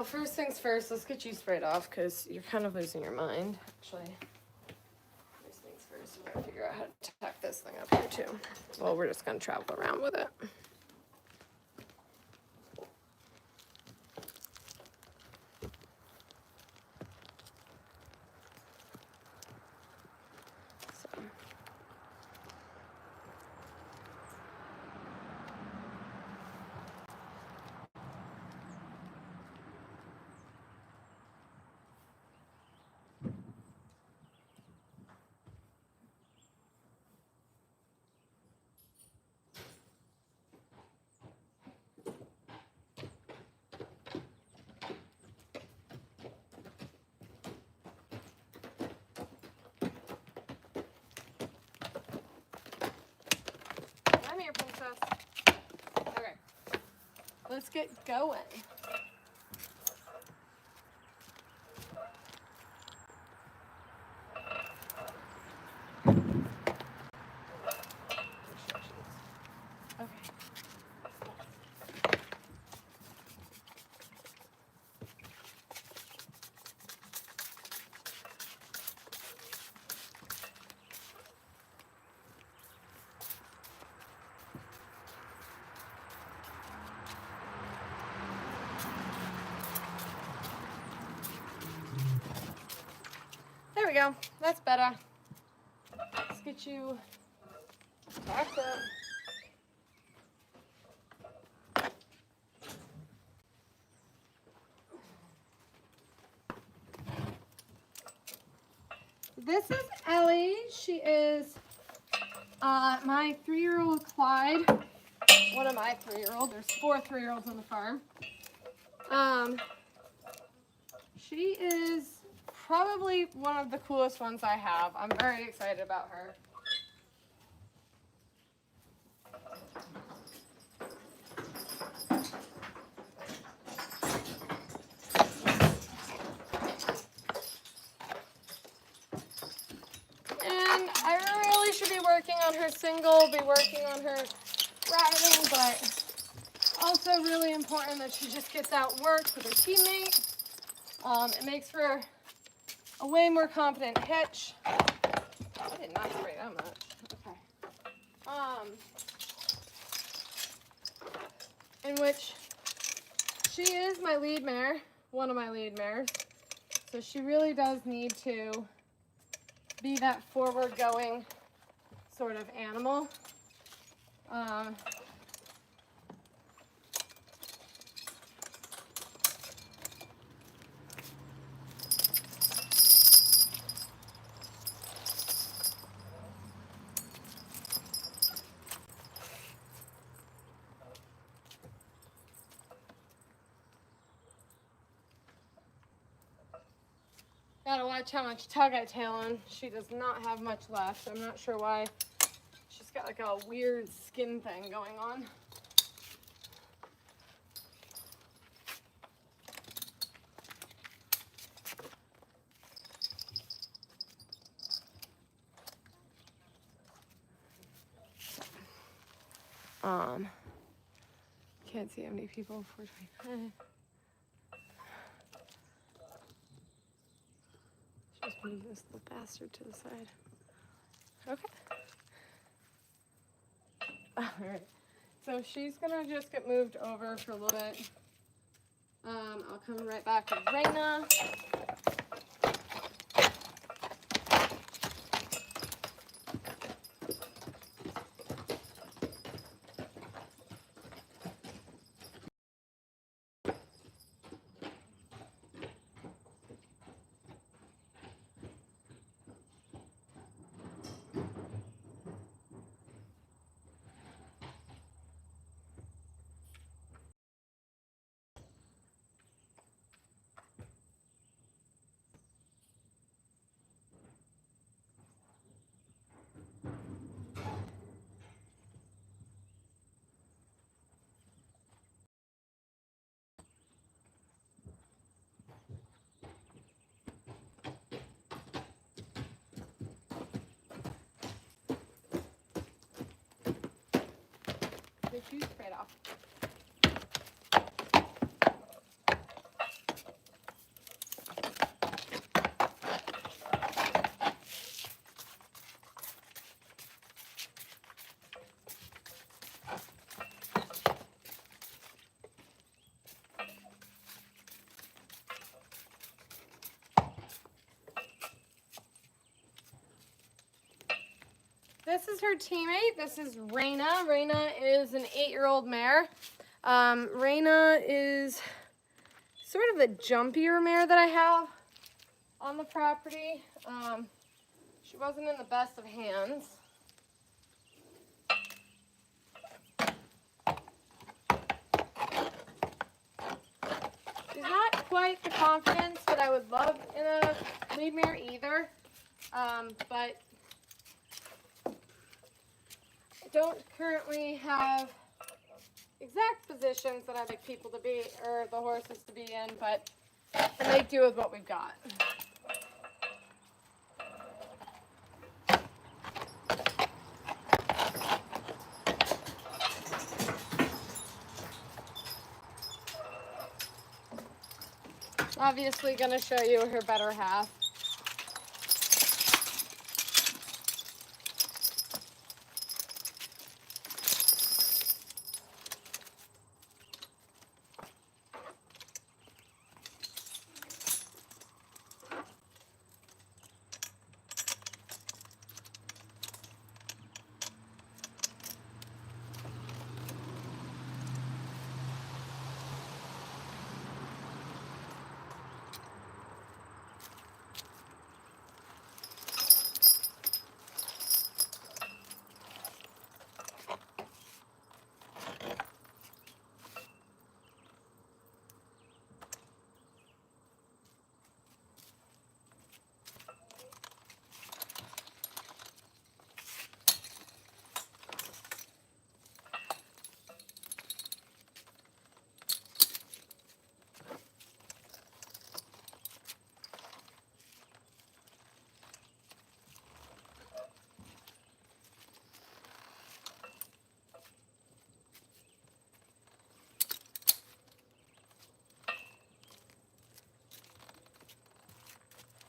First things first, let's get you sprayed off because you're kind of losing your mind, actually. First things first, we're going to figure out how to tack this thing up here too. Well, we're just going to travel around with it. Come here, princess. Okay, let's get going. There we go. That's better. Let's get you tacked up. This is Ellie. She is my 3-year-old Clyde. One of my 3-year-olds. There's 4 3-year-olds on the farm. She is probably one of the coolest ones I have. I'm very excited about her. And I really should be working on her single, be working on her riding, but also really important that she just gets out, works with her teammate. It makes for a way more confident hitch. I did not spray that much. Okay. In which she is my lead mare, one of my lead mares. So she really does need to be that forward-going sort of animal. Gotta watch how much tug I tail on. She does not have much left. I'm not sure why. She's got like a weird skin thing going on. Can't see how many people. 425. Just move this little bastard to the side. Okay. All right. So she's gonna just get moved over for a little bit. I'll come right back with Raina. Get you sprayed off. This is her teammate. This is Raina. Raina is an 8-year-old mare. Raina is sort of the jumpier mare that I have on the property. She wasn't in the best of hands. She's not quite the confidence that I would love in a lead mare either, but I don't currently have exact positions that I'd like people to be, or the horses to be in, but I make do with what we've got. Obviously going to show you her better half.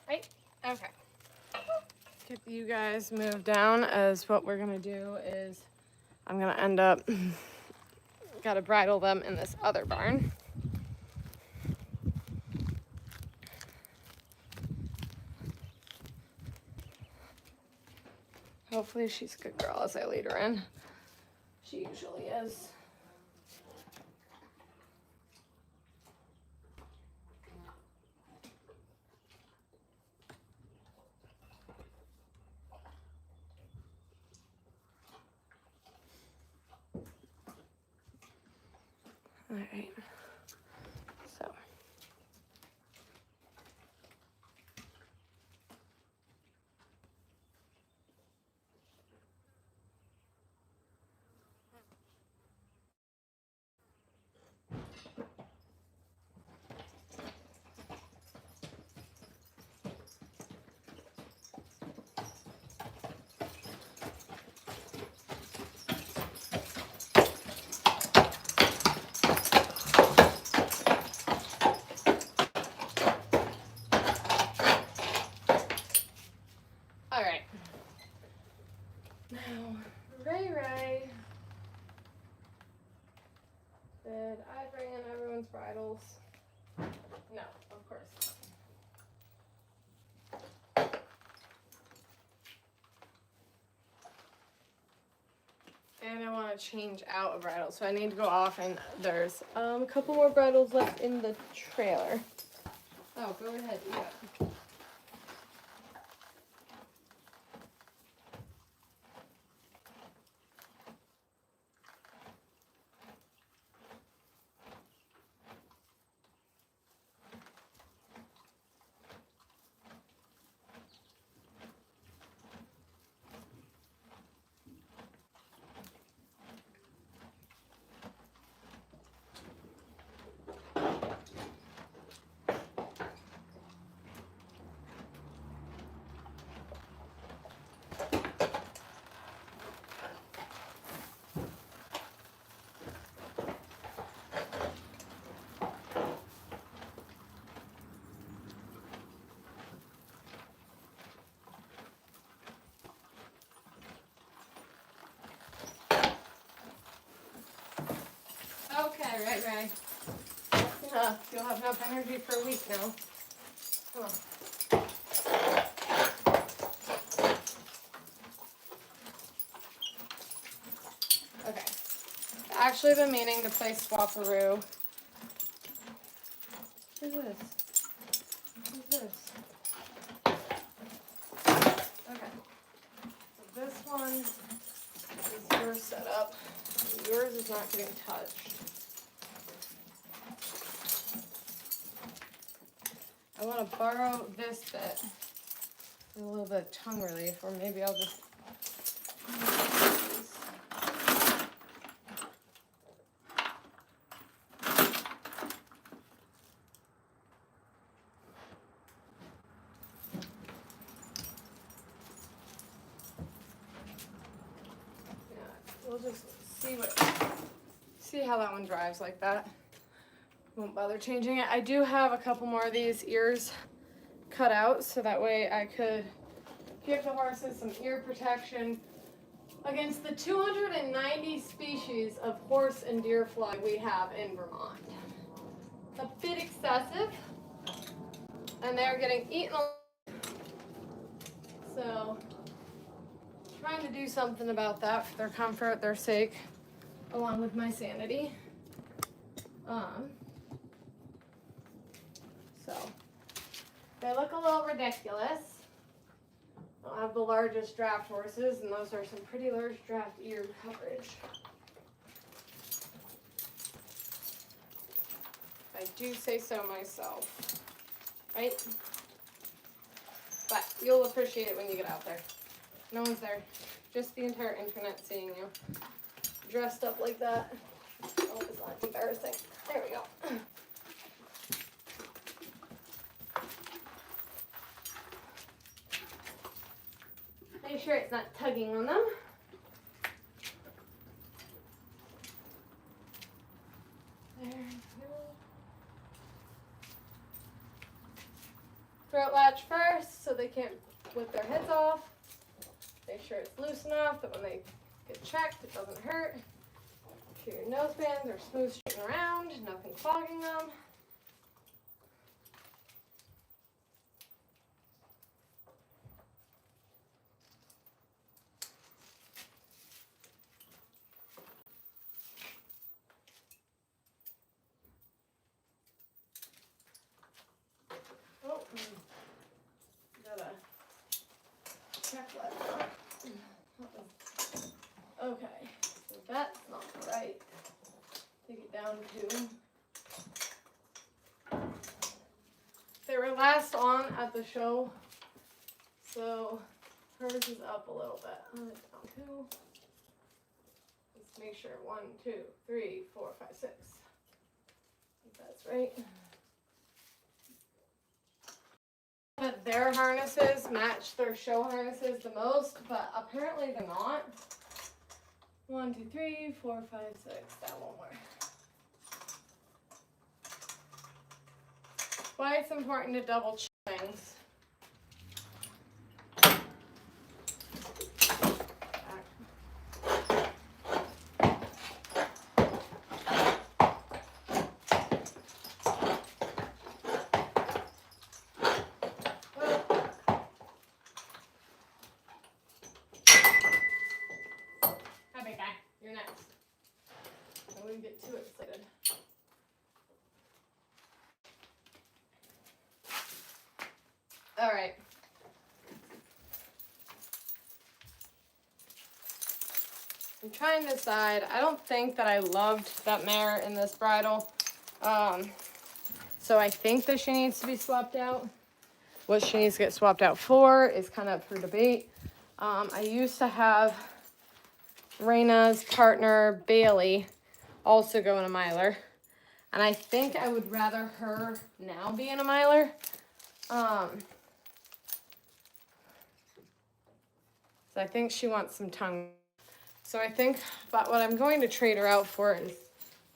Right? Okay. Get you guys moved down, as what we're gonna do is I'm gonna end up gotta bridle them in this other barn. Hopefully she's a good girl as I lead her in. She usually is. All right. So. All right. Now, Ray. Did I bring in everyone's bridles? No, of course not. And I want to change out a bridle, so I need to go off, and there's a couple more bridles left in the trailer. Oh, go ahead, yeah. Okay, right. You'll have enough energy for a week now. Come on. actually been meaning to play Swapperoo. What is this? What is this? Okay. So this one is your setup. Yours is not getting touched. I want to borrow this bit for a little bit of tongue relief, or maybe I'll just... We'll just see how that one drives like that. Won't bother changing it. I do have a couple more of these ears cut out, so that way I could give the horses some ear protection against the 290 species of horse and deer fly we have in Vermont. A bit excessive, and they're getting eaten alive. So trying to do something about that for their comfort, their sake, along with my sanity. So they look a little ridiculous. I have the largest draft horses, and those are some pretty large draft ear coverage. I do say so myself, right? But you'll appreciate it when you get out there. No one's there. Just the entire internet seeing you dressed up like that. Oh, it's not embarrassing. There we go. Make sure it's not tugging on them. There we go. Throat latch first so they can't whip their heads off. Make sure it's loose enough that when they get checked, it doesn't hurt. Make sure your nose bands are smooth, straight and around, nothing clogging them. Oh, gotta check that. Okay, so that's not right. Take it down to. They were last on at the show, so hers is up a little bit. Down two. Let's make sure 1, 2, 3, 4, 5, 6. If that's right. But their harnesses match their show harnesses the most, but apparently they're not. 1, 2, 3, 4, 5, 6. That won't work. Why it's important to double check things. You're next. I wouldn't get too excited. All right. I'm trying to decide. I don't think that I loved that mare in this bridle. So I think that she needs to be swapped out. What she needs to get swapped out for is kind of up for debate. I used to have Raina's partner, Bailey, also go in a miler. And I think I would rather her now be in a miler. So I think she wants some tongue. So I think, but what I'm going to trade her out for is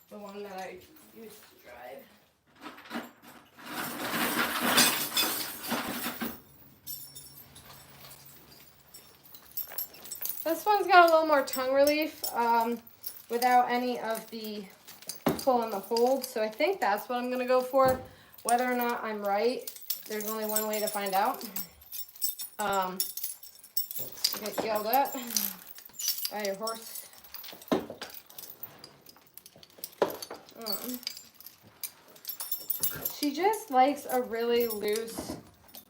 the one that I used to drive. This one's got a little more tongue relief without any of the pull and the hold. So I think that's what I'm going to go for. Whether or not I'm right, there's only one way to find out. Get yelled at by your horse. She just likes a really loose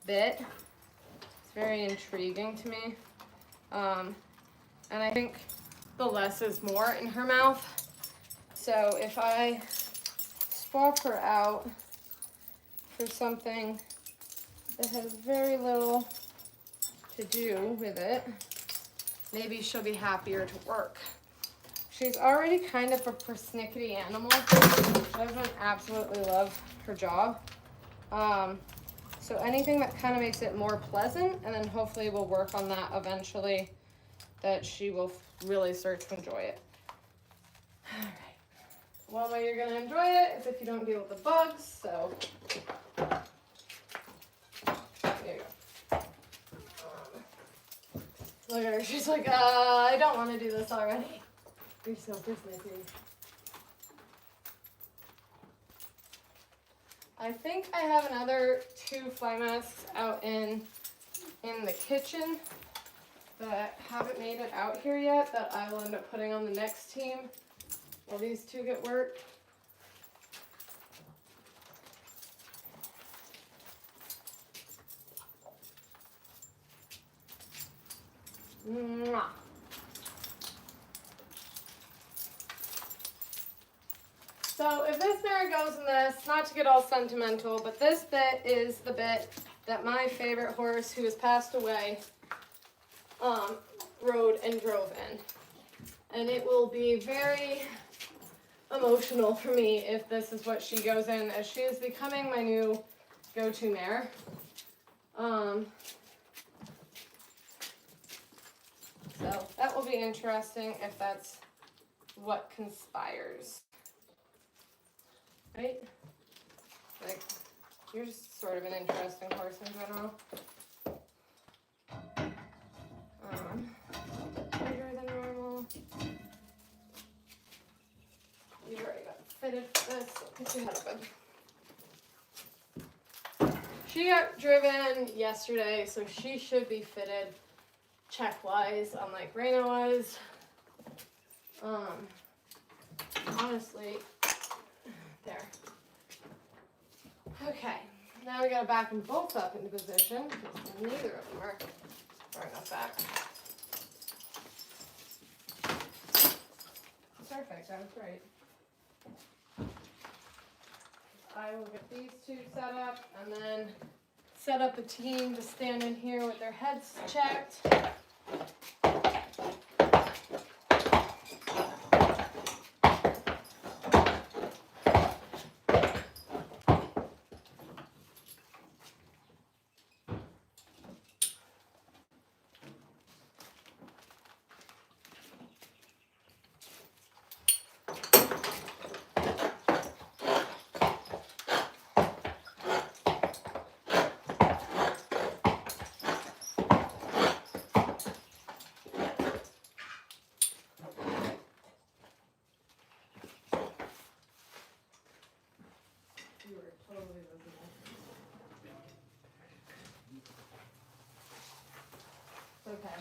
bit. It's very intriguing to me. And I think the less is more in her mouth. So if I swap her out for something that has very little to do with it, maybe she'll be happier to work. She's already kind of a persnickety animal. She doesn't absolutely love her job. So anything that kind of makes it more pleasant, and then hopefully we'll work on that eventually, that she will really start to enjoy it. All right. One way you're gonna enjoy it is if you don't deal with the bugs, so there you go. Look at her, she's like, I don't want to do this already. You're so persnickety. I think I have another 2 fly masks out in the kitchen that haven't made it out here yet that I will end up putting on the next team while these 2 get work. Mwah. So if this mare goes in this, not to get all sentimental, but this bit is the bit that my favorite horse who has passed away rode and drove in. And it will be very emotional for me if this is what she goes in, as she is becoming my new go-to mare. So that will be interesting if that's what conspires. Right? Like, you're just sort of an interesting horse in general. Bigger than normal. You already got fitted for this, so put your head up. She got driven yesterday, so she should be fitted check-wise, unlike Raina was. Honestly, there. Okay, now we gotta back them both up into position because neither of them are far enough back. Perfect, I was right. I will get these 2 set up and then set up a team to stand in here with their heads checked. You were totally listening. Okay.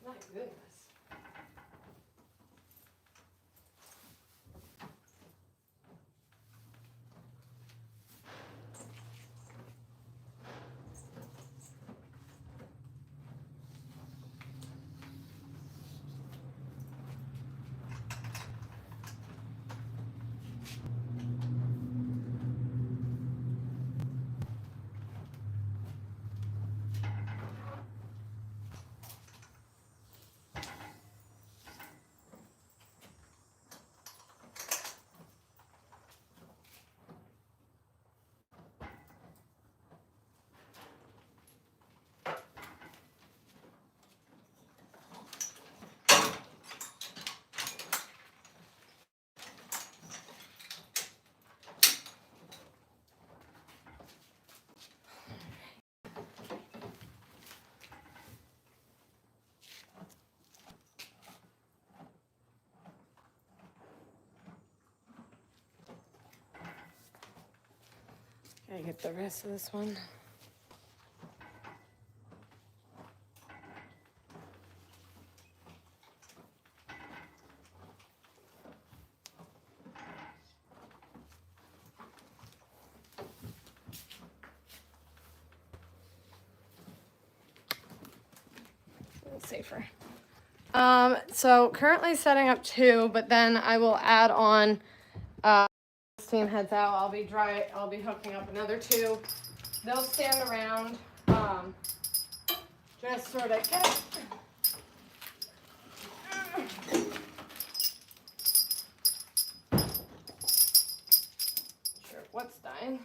My goodness. I get the rest of this one. A little safer. So currently setting up 2, but then I will add on, this team heads out, I'll be hooking up another 2. They'll stand around, just sort of get, sure what's dying.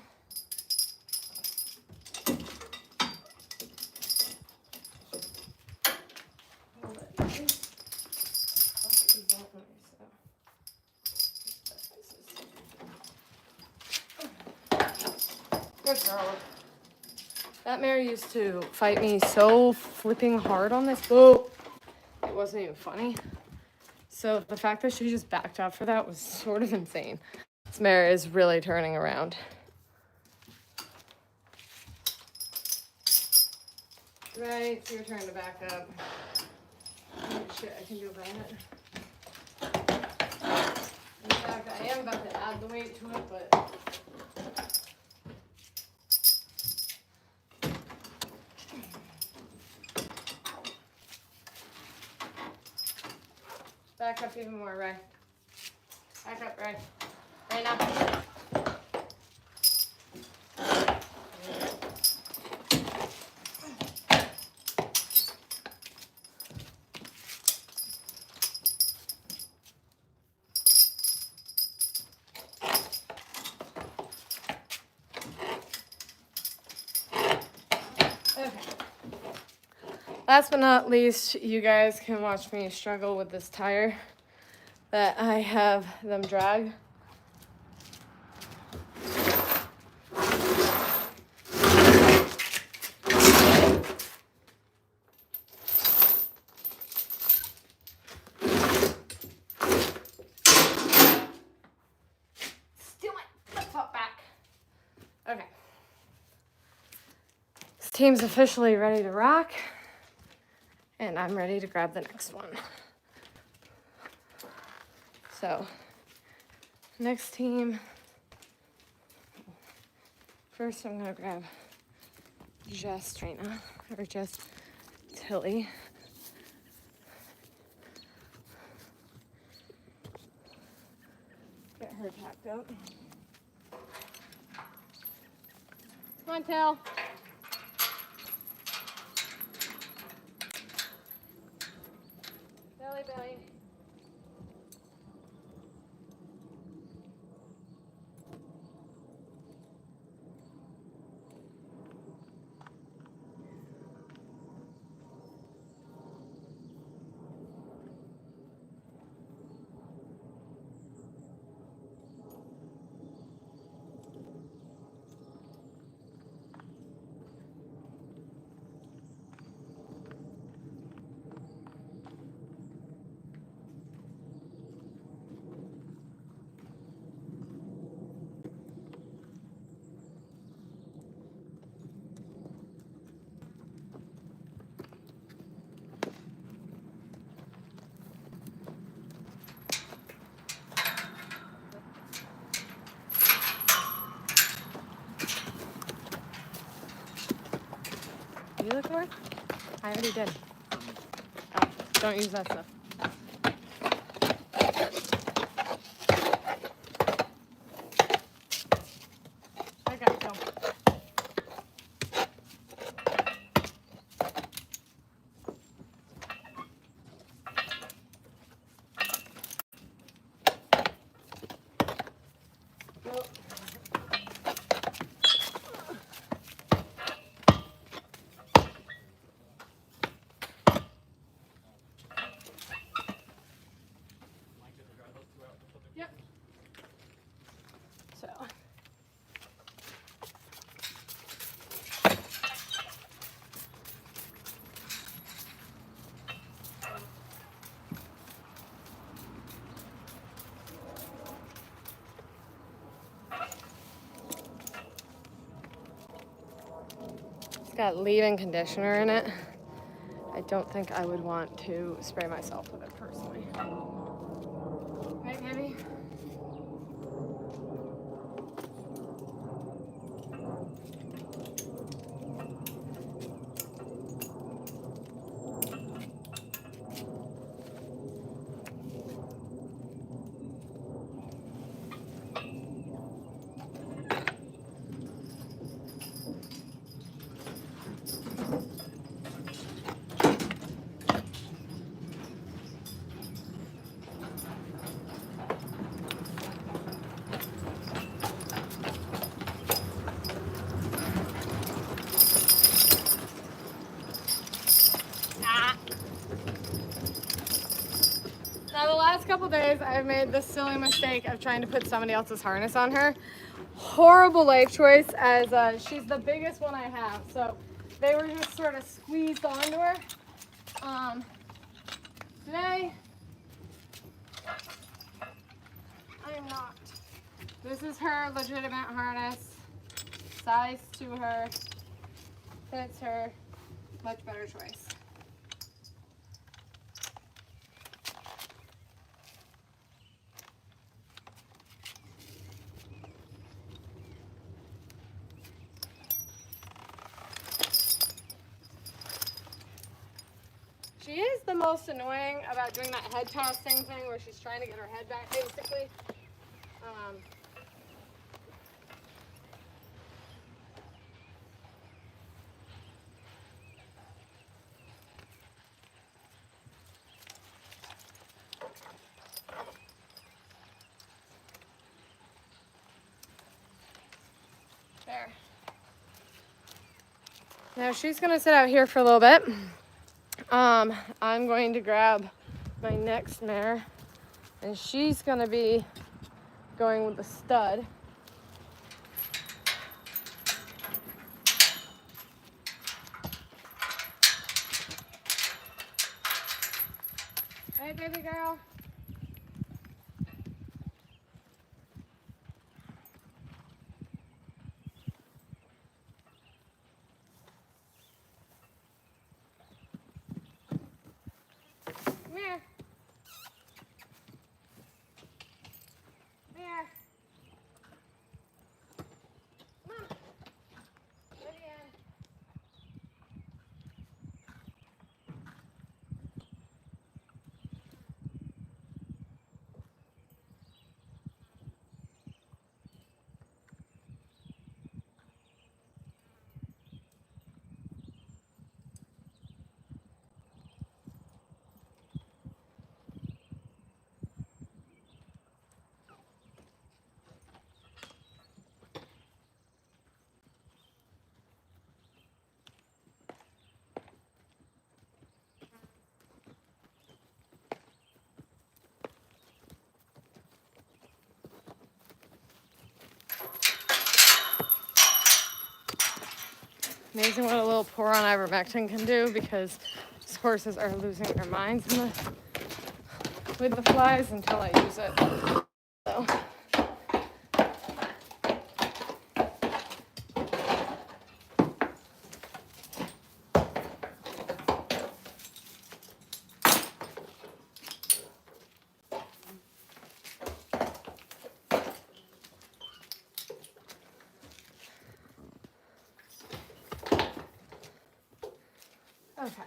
Good girl. That mare used to fight me so flipping hard on this boat. It wasn't even funny. So the fact that she just backed up for that was sort of insane. This mare is really turning around. Right, it's your turn to back up. Oh shit, I can do that. In fact, I am about to add the weight to it, but back up even more, Ray. Back up, Ray. Raina. Okay. Last but not least, you guys can watch me struggle with this tire that I have them drag. Steal my flip-flop back. Okay. This team's officially ready to rock, and I'm ready to grab the next one. So, next team, first I'm gonna grab just Raina, or just Tilly. Get her packed up. Come on, Till. Belly, belly. You look for it? I already did. Oh, don't use that stuff. Okay, go. Go. got leave-in conditioner in it. I don't think I would want to spray myself with it personally. Right, baby? Now the last couple days I've made the silly mistake of trying to put somebody else's harness on her. Horrible life choice, as she's the biggest one I have, so they were just sort of squeezed onto her. Today I am not. This is her legitimate harness, size to her, fits her, much better choice. She is the most annoying about doing that head tossing thing where she's trying to get her head back, basically. There. Now she's gonna sit out here for a little bit. I'm going to grab my next mare, and she's gonna be going with the stud. Hey, baby girl. Come here. Come here. Come on. Vivian. Amazing what a little pour on ivermectin can do, because these horses are losing their minds with the flies until I use it. So. Okay.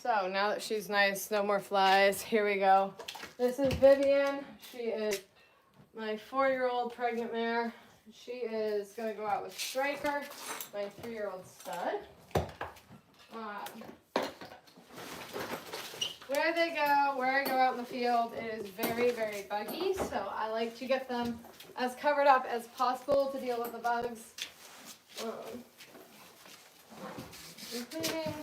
So now that she's nice, no more flies, here we go. This is Vivian. She is my 4-year-old pregnant mare. She is going to go out with Striker, my 3-year-old stud. Where they go, where I go out in the field, it is very, very buggy. So I like to get them as covered up as possible to deal with the bugs. Including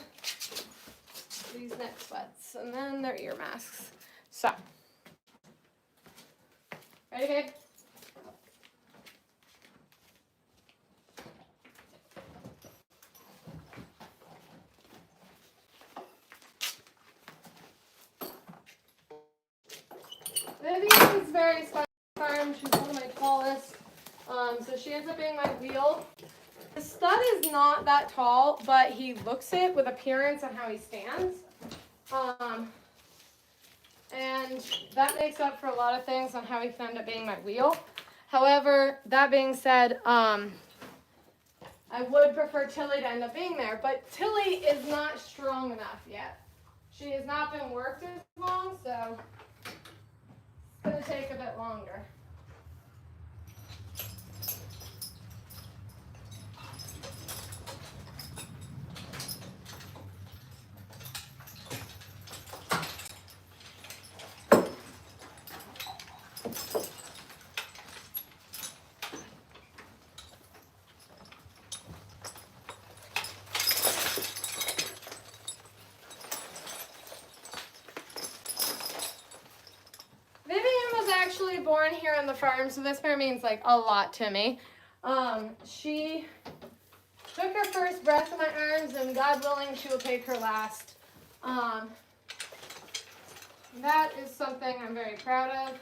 these neck sweats and then their ear masks. So, ready, babe? Vivian's very spongy farm. She's one of my tallest. So she ends up being my wheel. The stud is not that tall, but he looks it with appearance and how he stands. And that makes up for a lot of things on how he can end up being my wheel. However, that being said, I would prefer Tilly to end up being there, but Tilly is not strong enough yet. She has not been worked as long, so it's going to take a bit longer. Born here on the farm, so this mare means like a lot to me. She took her first breath in my arms, and God willing, she will take her last. That is something I'm very proud of.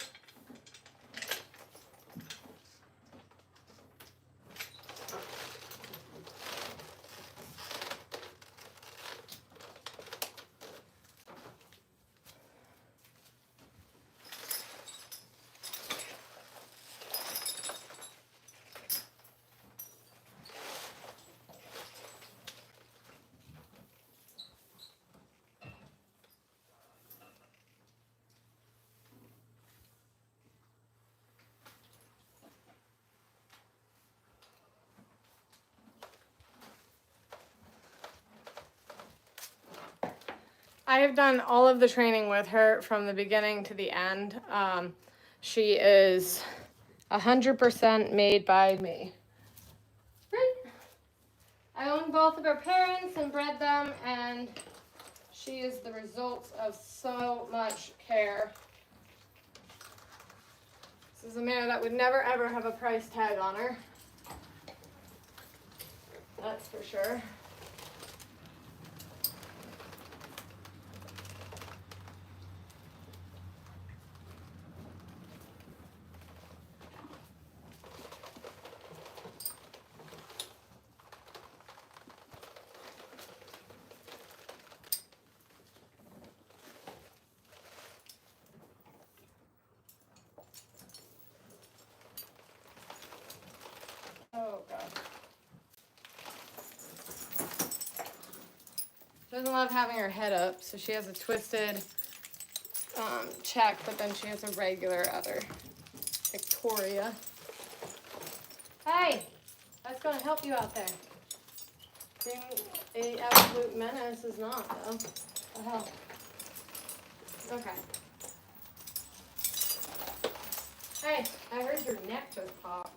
I have done all of the training with her from the beginning to the end. She is 100% made by me. Right? I own both of her parents and bred them, and she is the result of so much care. This is a mare that would never ever have a price tag on her. That's for sure. Oh, God. She doesn't love having her head up, so she has a twisted check, but then she has a regular other Victoria. Hey, that's going to help you out there. Being an absolute menace is not, though. What the hell? Okay. Hey, I heard your neck just pop.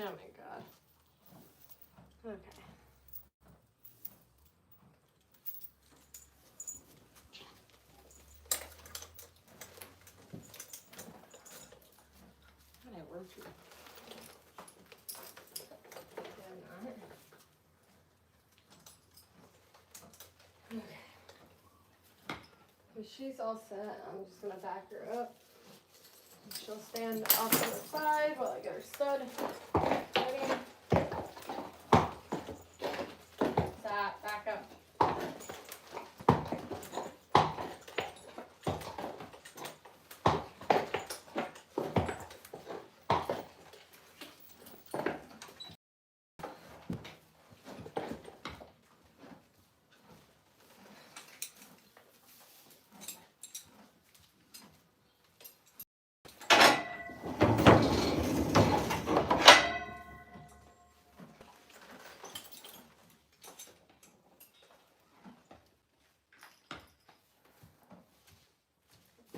Oh my God. Okay. She's all set. I'm just gonna back her up. She'll stand off to the side while I get her stud. Ready? Stop, back up.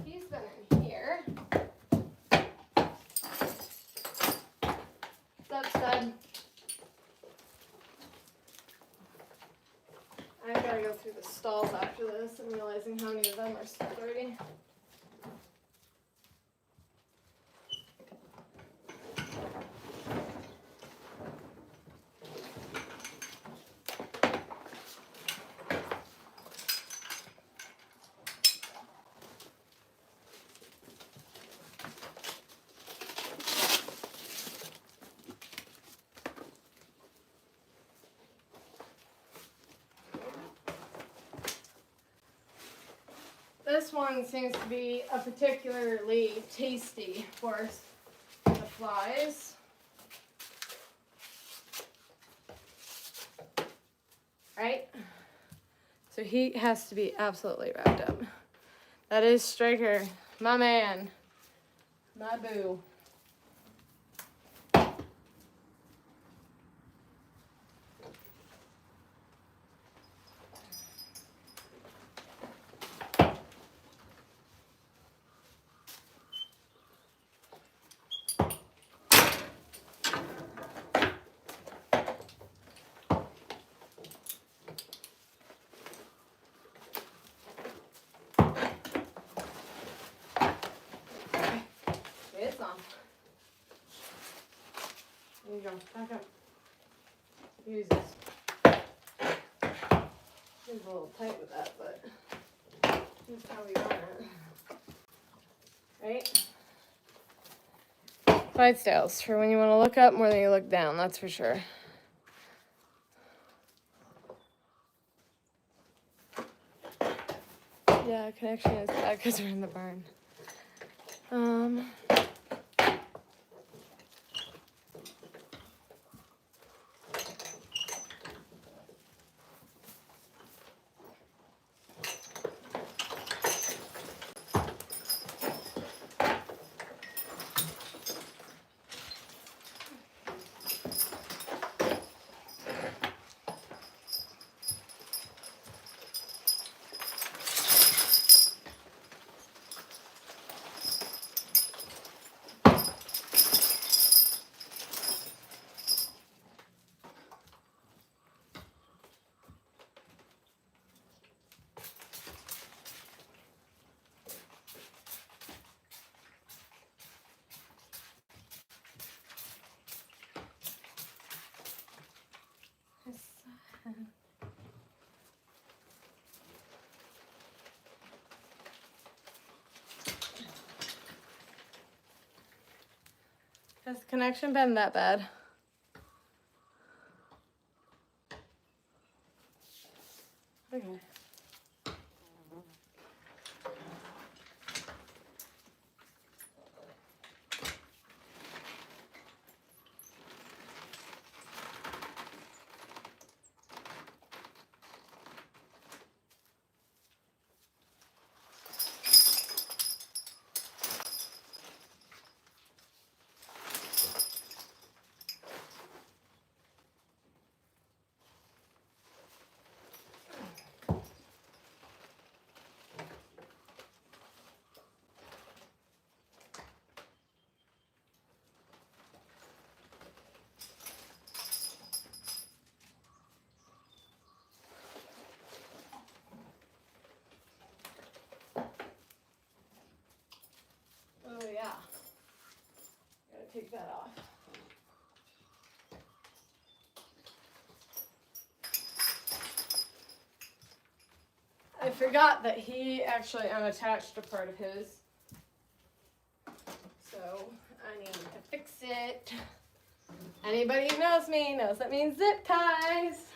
He's been in here. What's up, stud? I gotta go through the stalls after this and realizing how many of them are stuck already. This one seems to be a particularly tasty for the flies. Right? So he has to be absolutely wrapped up. That is Striker, my man, my boo. It's on. There you go. Back up. Use this. Seems a little tight with that, but that's how we run it. Right? Clydesdales for when you want to look up more than you look down, that's for sure. Yeah, connection is bad because we're in the barn. Has the connection been that bad? Okay. take that off. I forgot that he actually unattached a part of his. So I need to fix it. Anybody who knows me knows that means zip ties.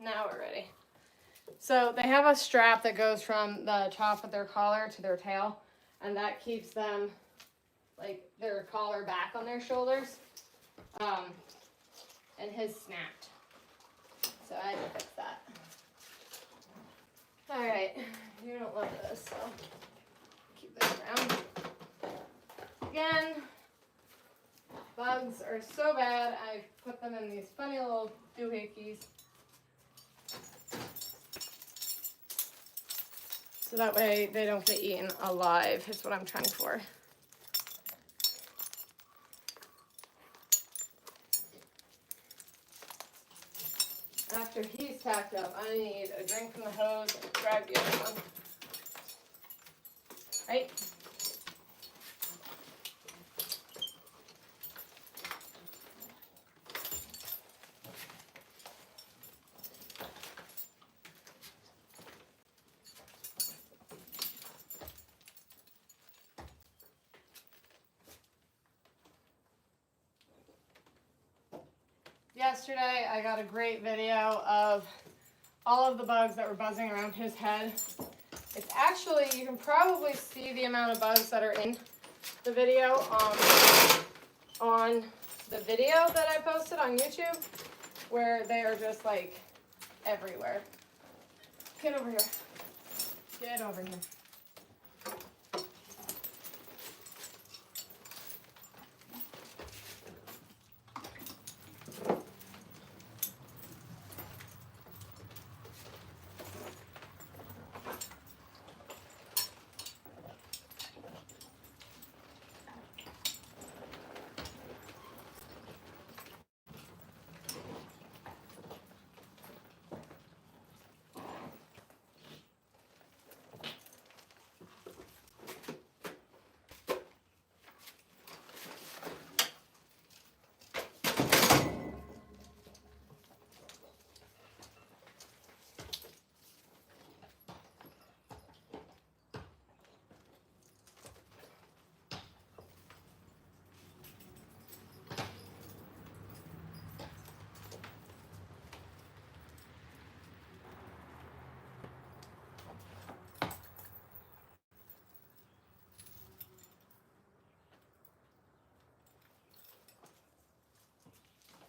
Now we're ready. So they have a strap that goes from the top of their collar to their tail, and that keeps them, like, their collar back on their shoulders. And his snapped. So I had to fix that. Alright, you don't love this, so keep this around. Again, bugs are so bad, I put them in these funny little doohickeys. So that way they don't get eaten alive, is what I'm trying for. After he's tacked up, I need a drink from the hose and grab the other one. Right? Yesterday, I got a great video of all of the bugs that were buzzing around his head. It's actually, you can probably see the amount of bugs that are in the video on the video that I posted on YouTube, where they are just like everywhere. Get over here. Get over here.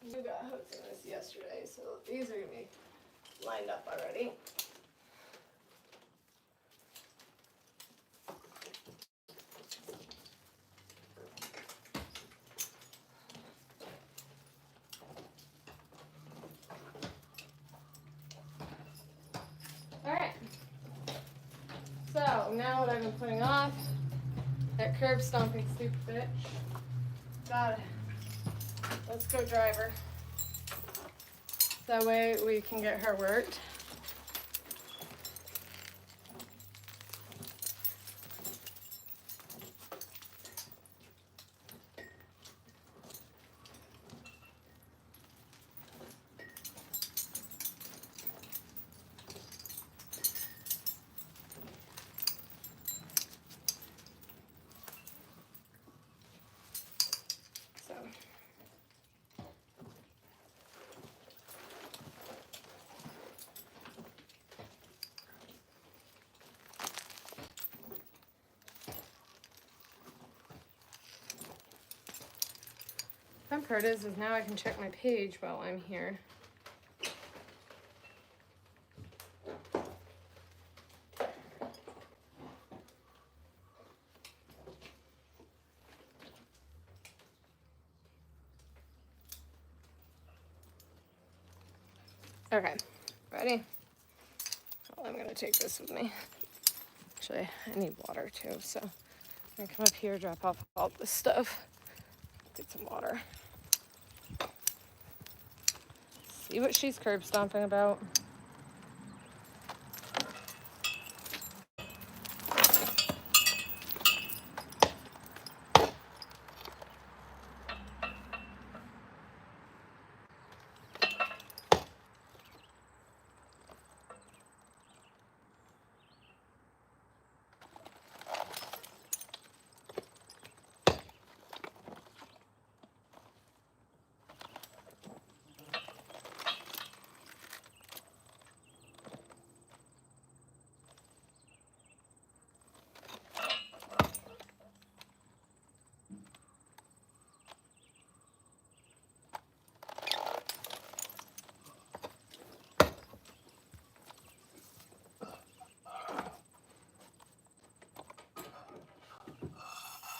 You got hooked in this yesterday, so these are going to be lined up already. Alright, so now what I've been putting off, that curb stomping stupid bitch, got it. Let's go drive her. That way we can get her worked. Fun part is now I can check my page while I'm here. Okay, ready? Oh, I'm gonna take this with me. Actually, I need water too, so I'm gonna come up here, drop off all this stuff, get some water. See what she's curb stomping about.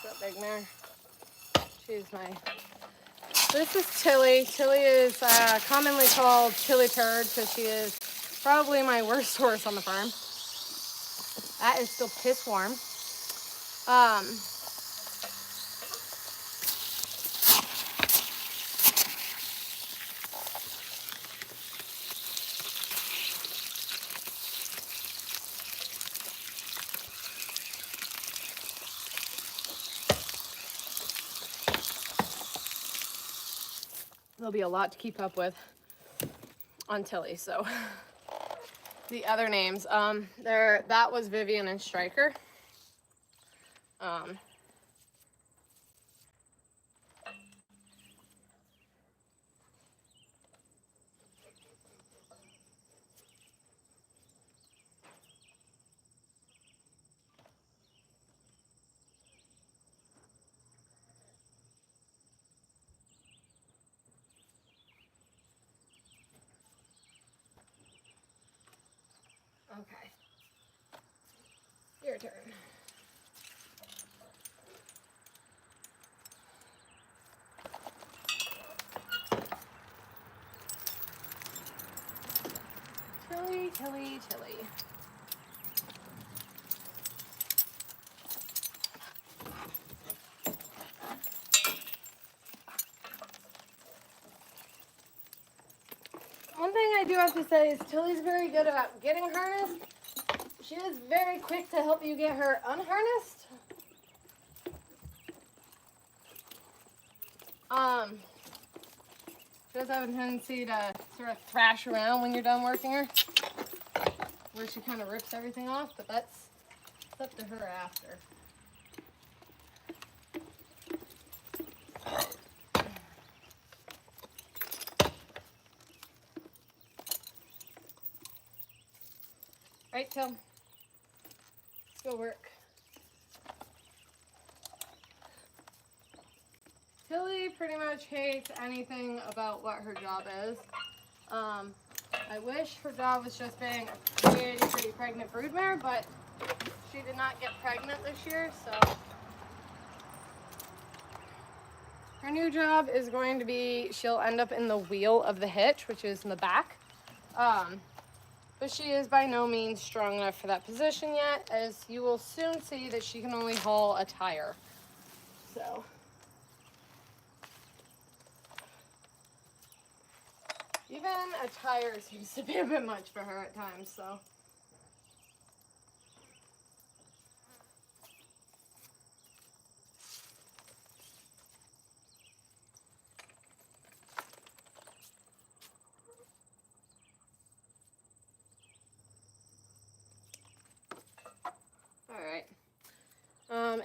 What's up, big mare? This is Tilly. Tilly is commonly called Tilly Turd because she is probably my worst horse on the farm. That is still piss warm. There'll be a lot to keep up with on Tilly, so the other names, that was Vivian and Striker. Okay, your turn. Tilly, Tilly, Tilly. One thing I do have to say is Tilly's very good about getting harnessed. She is very quick to help you get her unharnessed. She does have a tendency to sort of thrash around when you're done working her, where she kind of rips everything off, but that's up to her after. Right, Till? Let's go work. Tilly pretty much hates anything about what her job is. I wish her job was just being a pretty pregnant broodmare, but she did not get pregnant this year, so her new job is going to be, she'll end up in the wheel of the hitch, which is in the back. But she is by no means strong enough for that position yet, as you will soon see that she can only haul a tire. So even a tire seems to be a bit much for her at times, so. All right.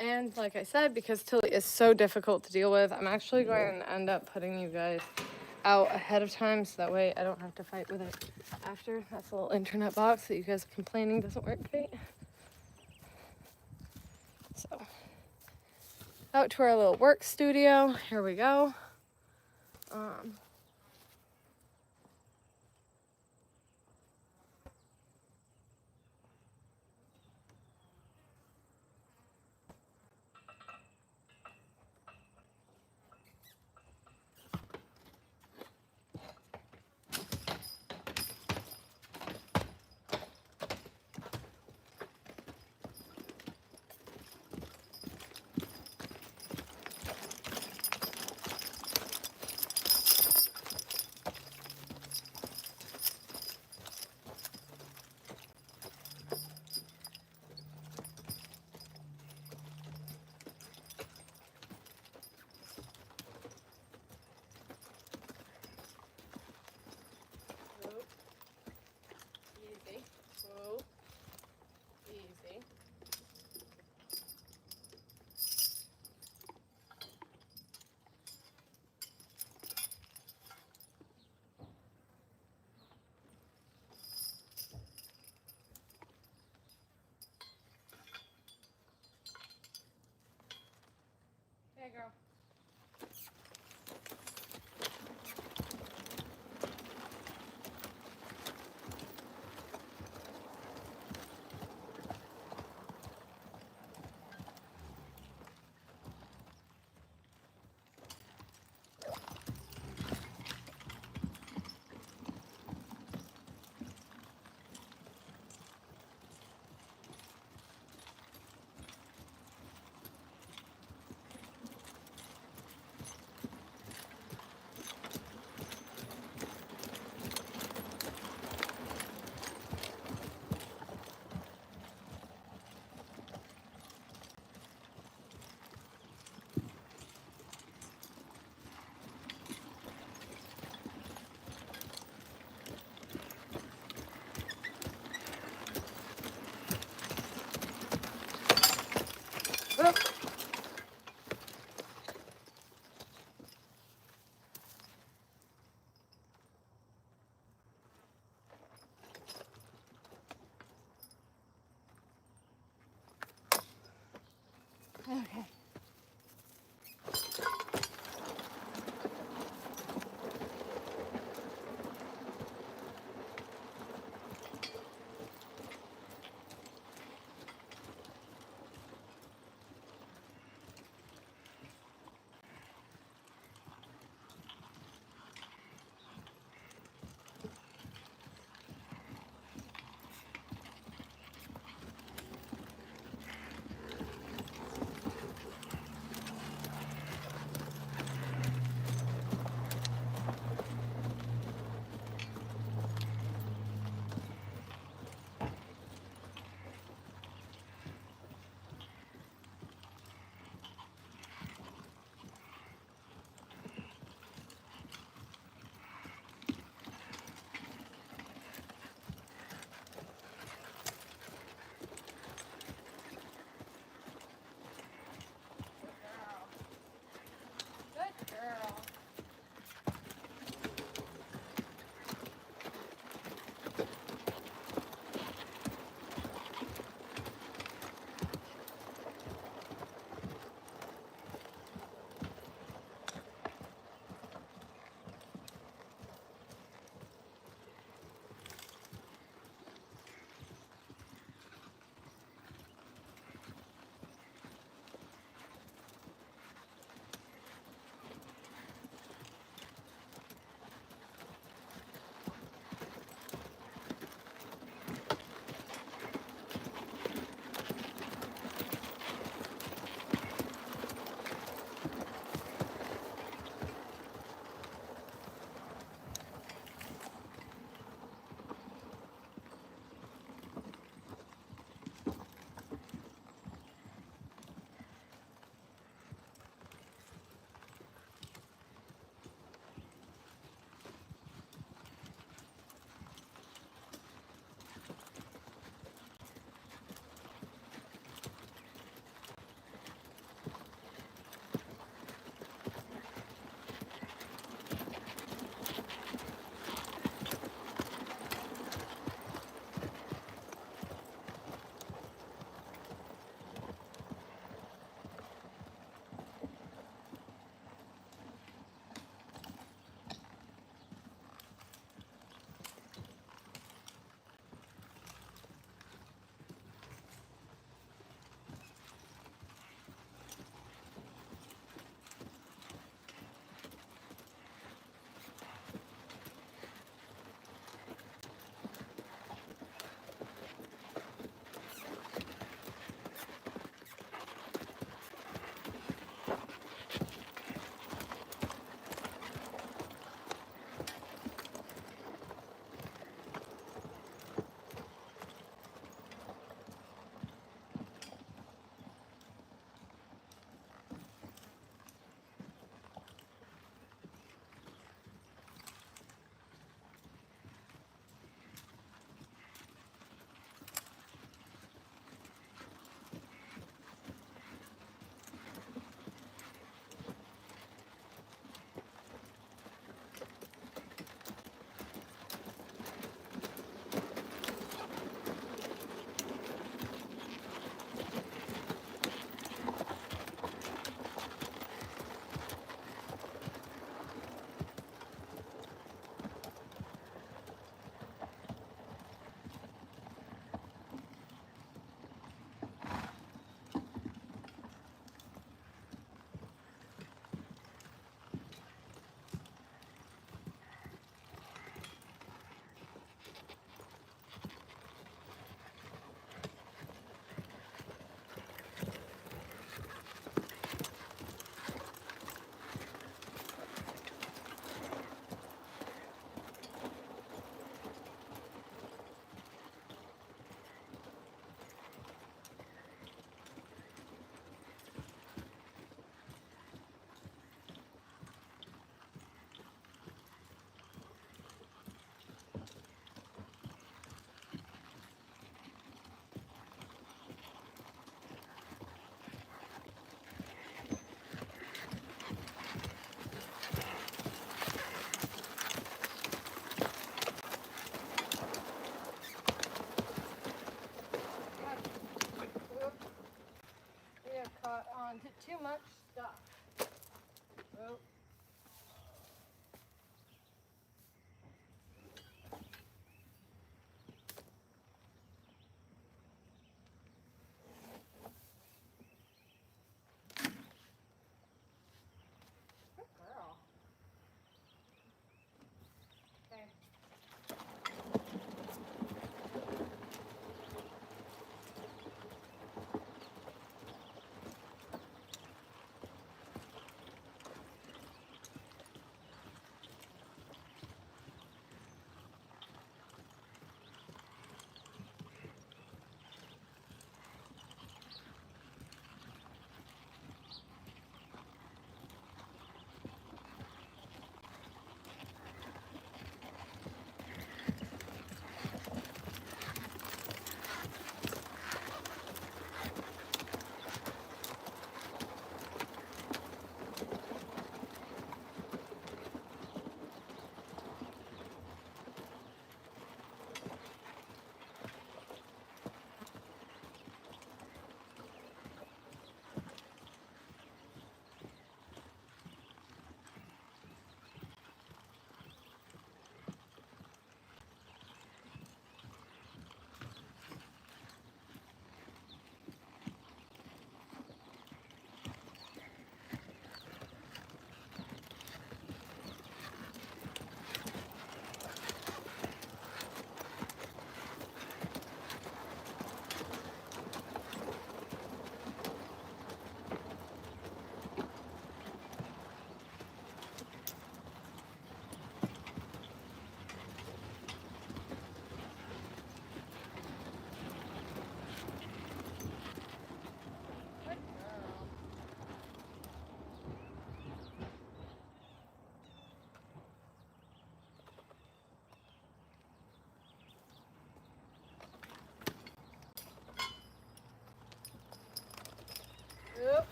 And like I said, because Tilly is so difficult to deal with, I'm actually going to end up putting you guys out ahead of time, so that way I don't have to fight with it after. That's a little internet box that you guys are complaining doesn't work great. So, out to our little work studio. Here we go. Um, Whoop. Easy. Whoop. Easy. Hey, girl.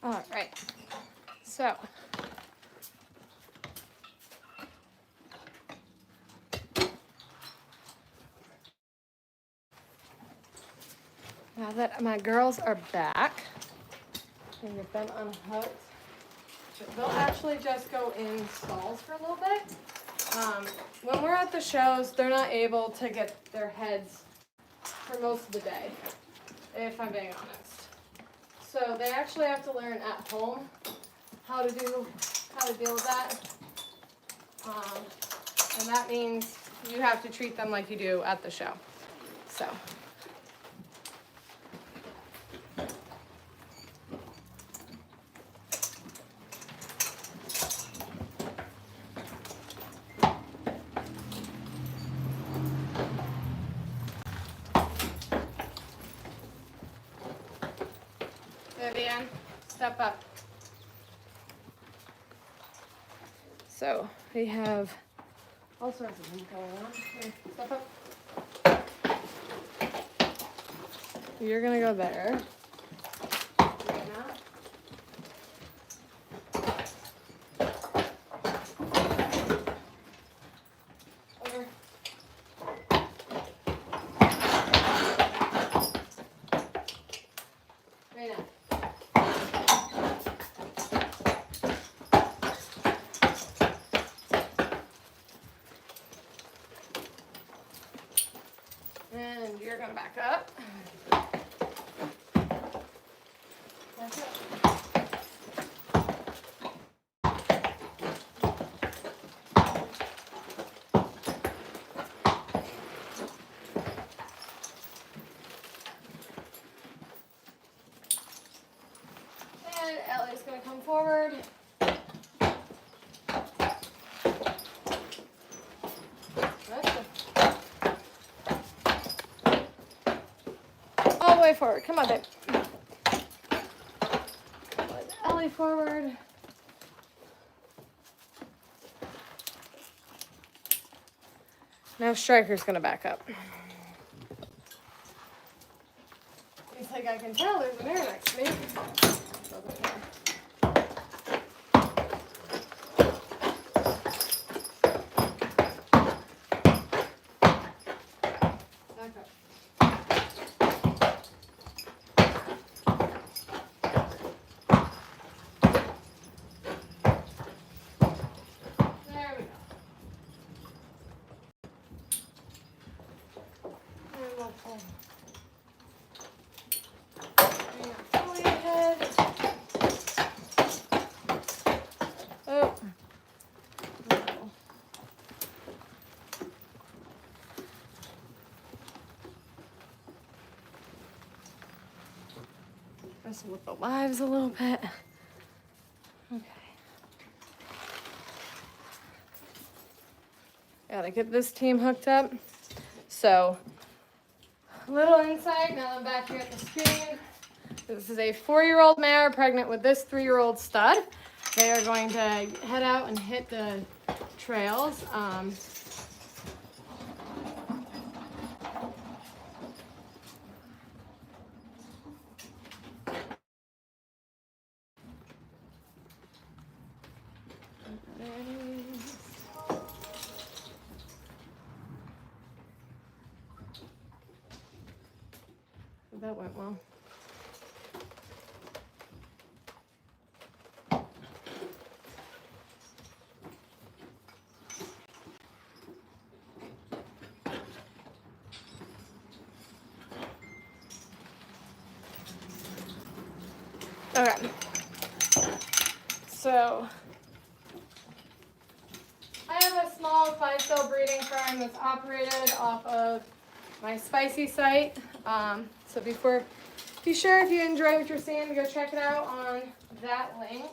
All right. So. Now that my girls are back, and get them unhooked, they'll actually just go in stalls for a little bit. When we're at the shows, they're not able to get their heads for most of the day, if I'm being honest. So they actually have to learn at home how to deal with that. And that means you have to treat them like you do at the show. So. Vivian, step up. So we have all sorts of things going on. Here, step up. You're gonna go there. Raina. Over. Raina. And you're gonna back up. Back up. And Ellie's gonna come forward. All the way forward. Come on, babe. Put Ellie forward. Now Striker's gonna back up. It's like I can tell there's an air next to me. Doesn't matter. Back up. There we go. And we'll pull. Fully ahead. Oh. Messing with the lives a little bit. Okay. Gotta get this team hooked up. So, a little insight now I'm back here at the screen. This is a 4-year-old mare pregnant with this 3-year-old stud. They are going to head out and hit the trails. That went well. Okay. So I have a small Clydesdale breeding farm that's operated off of my spicy site. So be sure if you enjoy what you're seeing to go check it out on that link.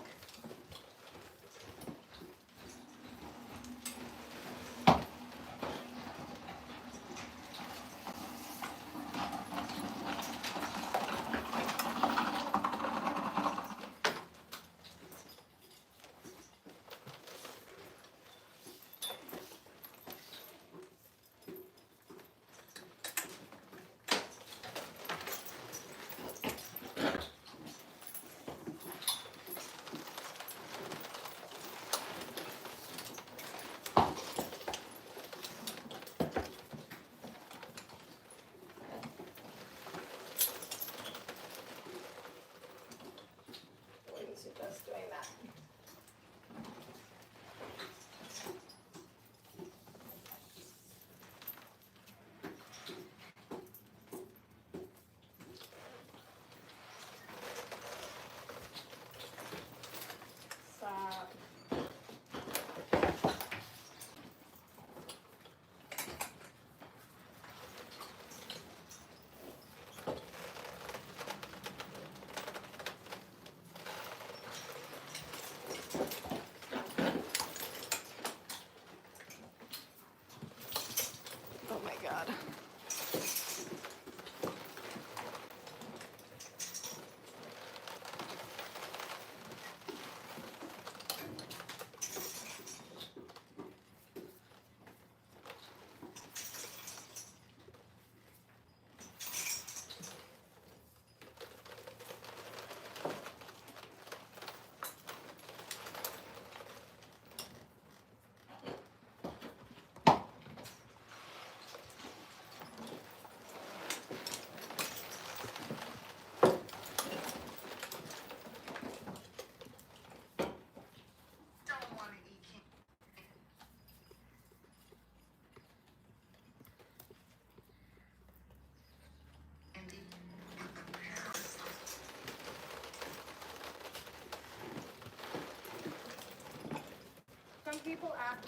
people act.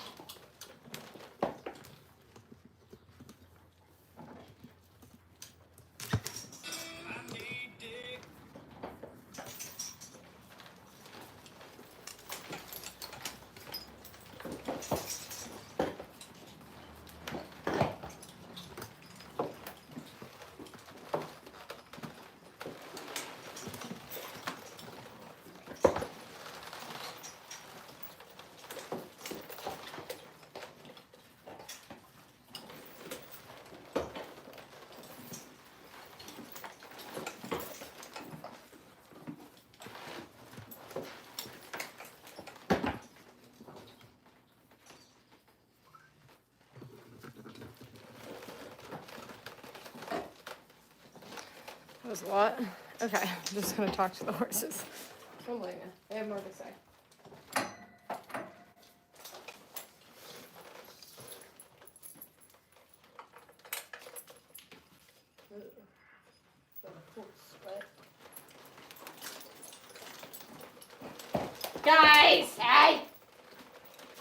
That was a lot. Okay, I'm just gonna talk to the horses. Come on, Raina. They have more to say. Guys, hey!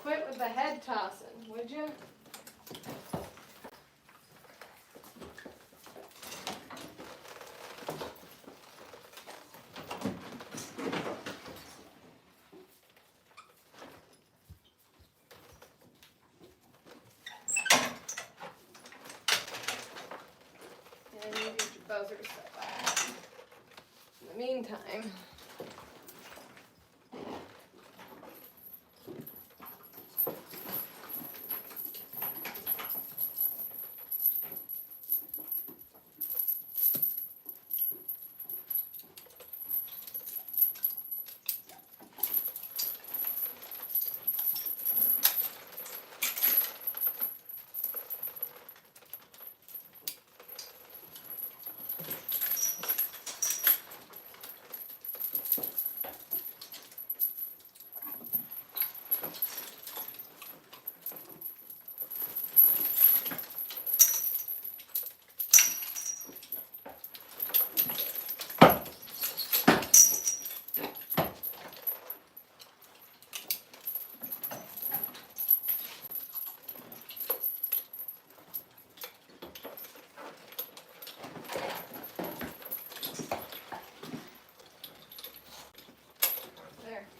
Quit with the head tossing, would you? And you get your buzzer set back. In the meantime, there.